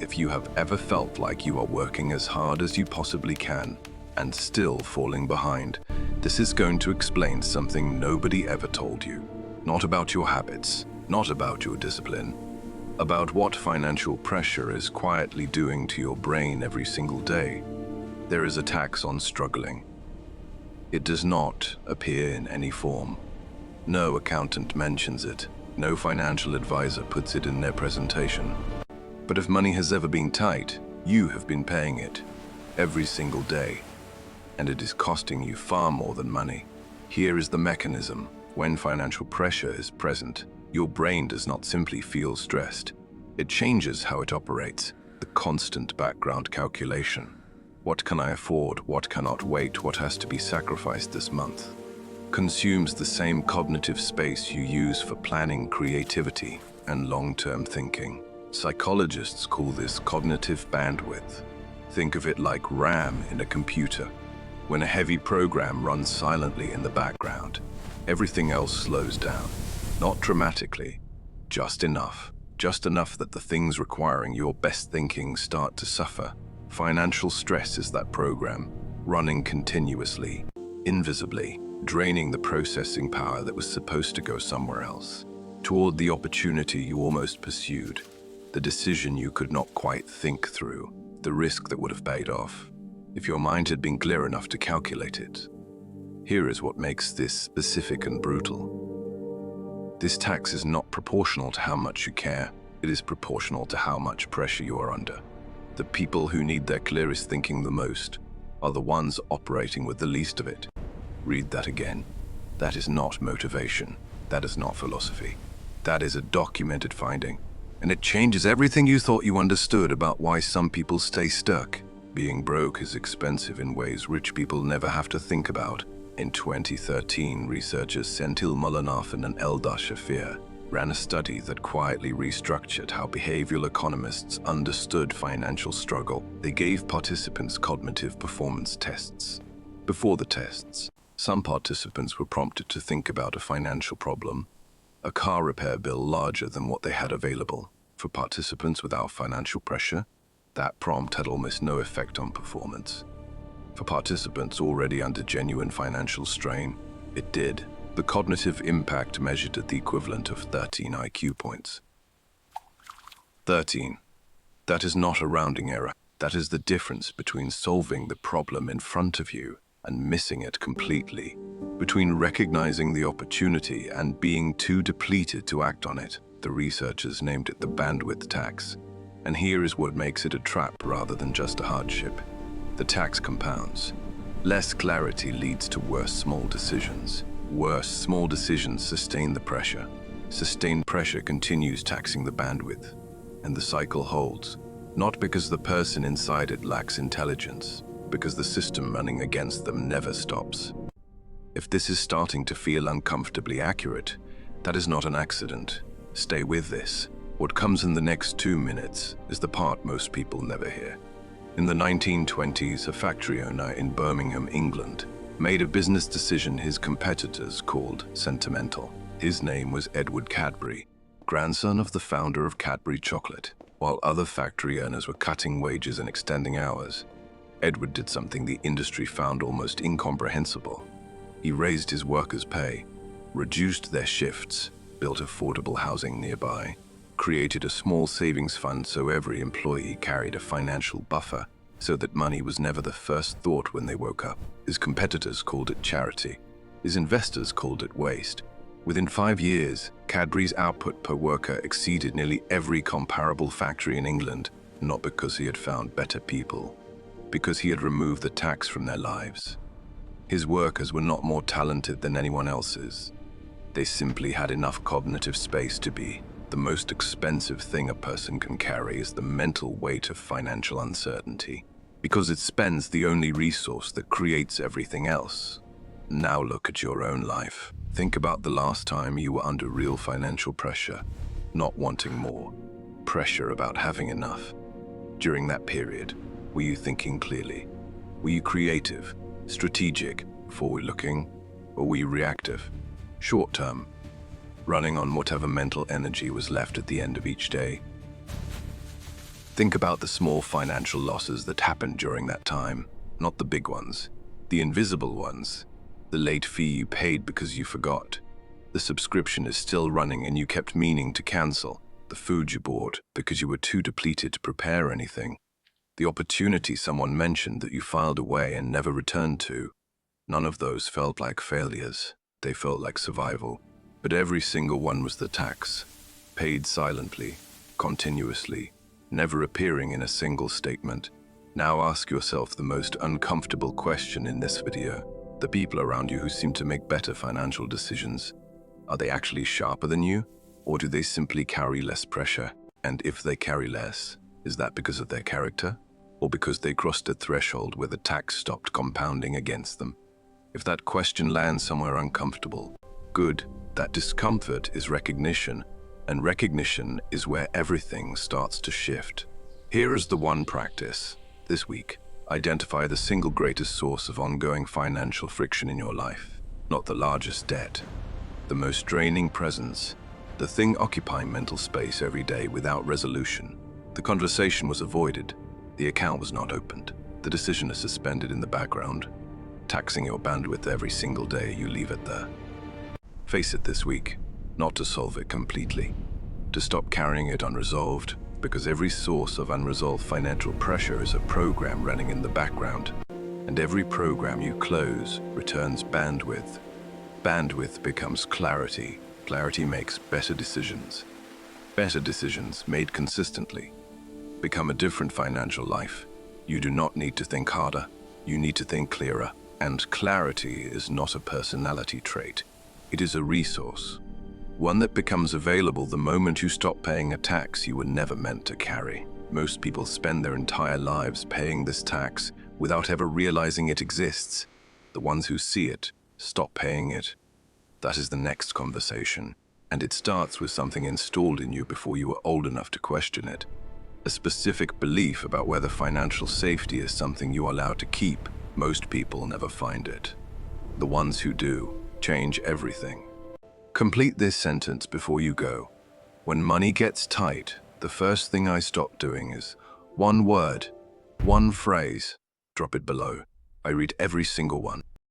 If you have ever felt like you are working as hard as you possibly can and still falling behind, this is going to explain something nobody ever told you. Not about your habits, not about your discipline, about what financial pressure is quietly doing to your brain every single day. There is a tax on struggling. It does not appear in any form. No accountant mentions it. No financial advisor puts it in their presentation. But if money has ever been tight, you have been paying it every single day. And it is costing you far more than money. Here is the mechanism. When financial pressure is present, your brain does not simply feel stressed. It changes how it operates. The constant background calculation. What can I afford? What cannot wait? What has to be sacrificed this month? Consumes the same cognitive space you use for planning, creativity, and long-term thinking. Psychologists call this cognitive bandwidth. Think of it like RAM in a computer. When a heavy program runs silently in the background, everything else slows down. Not dramatically, just enough. Just enough that the things requiring your best thinking start to suffer. Financial stress is that program, running continuously, invisibly, draining the processing power that was supposed to go somewhere else, toward the opportunity you almost pursued, the decision you could not quite think through, the risk that would have paid off, if your mind had been clear enough to calculate it. Here is what makes this specific and brutal. This tax is not proportional to how much you care. It is proportional to how much pressure you are under. The people who need their clearest thinking the most are the ones operating with the least of it. Read that again. That is not motivation. That is not philosophy. That is a documented finding. And it changes everything you thought you understood about why some people stay stuck. Being broke is expensive in ways rich people never have to think about. In 2013, researchers Senthil Mullainathan and Eldar Shafir ran a study that quietly restructured how behavioral economists understood financial struggle. They gave participants cognitive performance tests. Before the tests, some participants were prompted to think about a financial problem, a car repair bill larger than what they had available. For participants without financial pressure, that prompt had almost no effect on performance. For participants already under genuine financial strain, it did. The cognitive impact measured at the equivalent of 13 IQ points. 13. That is not a rounding error. That is the difference between solving the problem in front of you and missing it completely, between recognizing the opportunity and being too depleted to act on it. The researchers named it the bandwidth tax. And here is what makes it a trap rather than just a hardship. The tax compounds. Less clarity leads to worse small decisions. Worse small decisions sustain the pressure. Sustained pressure continues taxing the bandwidth. And the cycle holds, not because the person inside it lacks intelligence, because the system running against them never stops. If this is starting to feel uncomfortably accurate, that is not an accident. Stay with this. What comes in the next 2 minutes is the part most people never hear. In the 1920s, a factory owner in Birmingham, England, made a business decision his competitors called sentimental. His name was Edward Cadbury, grandson of the founder of Cadbury Chocolate. While other factory owners were cutting wages and extending hours, Edward did something the industry found almost incomprehensible. He raised his workers' pay, reduced their shifts, built affordable housing nearby, created a small savings fund so every employee carried a financial buffer so that money was never the first thought when they woke up. His competitors called it charity. His investors called it waste. Within 5 years, Cadbury's output per worker exceeded nearly every comparable factory in England, not because he had found better people, because he had removed the tax from their lives. His workers were not more talented than anyone else's. They simply had enough cognitive space to be. The most expensive thing a person can carry is the mental weight of financial uncertainty, because it spends the only resource that creates everything else. Now look at your own life. Think about the last time you were under real financial pressure, not wanting more, pressure about having enough. During that period, were you thinking clearly? Were you creative, strategic, forward-looking, or were you reactive, short-term, running on whatever mental energy was left at the end of each day? Think about the small financial losses that happened during that time, not the big ones, the invisible ones. The late fee you paid because you forgot. The subscription is still running and you kept meaning to cancel. The food you bought because you were too depleted to prepare anything. The opportunity someone mentioned that you filed away and never returned to. None of those felt like failures. They felt like survival. But every single one was the tax, paid silently, continuously, never appearing in a single statement. Now ask yourself the most uncomfortable question in this video. The people around you who seem to make better financial decisions, are they actually sharper than you? Or do they simply carry less pressure? And if they carry less, is that because of their character? Or because they crossed a threshold where the tax stopped compounding against them? If that question lands somewhere uncomfortable, good, that discomfort is recognition, and recognition is where everything starts to shift. Here is the one practice. This week, identify the single greatest source of ongoing financial friction in your life. Not the largest debt, the most draining presence, the thing occupying mental space every day without resolution. The conversation was avoided, the account was not opened, the decision is suspended in the background, taxing your bandwidth every single day you leave it there. Face it this week, not to solve it completely, to stop carrying it unresolved, because every source of unresolved financial pressure is a program running in the background, and every program you close returns bandwidth. Bandwidth becomes clarity. Clarity makes better decisions. Better decisions made consistently become a different financial life. You do not need to think harder, you need to think clearer. And clarity is not a personality trait. It is a resource, one that becomes available the moment you stop paying a tax you were never meant to carry. Most people spend their entire lives paying this tax without ever realizing it exists. The ones who see it stop paying it. That is the next conversation, and it starts with something installed in you before you were old enough to question it. A specific belief about whether financial safety is something you are allowed to keep. Most people never find it. The ones who do change everything. Complete this sentence before you go. When money gets tight, the first thing I stop doing is one word, one phrase. Drop it below. I read every single one.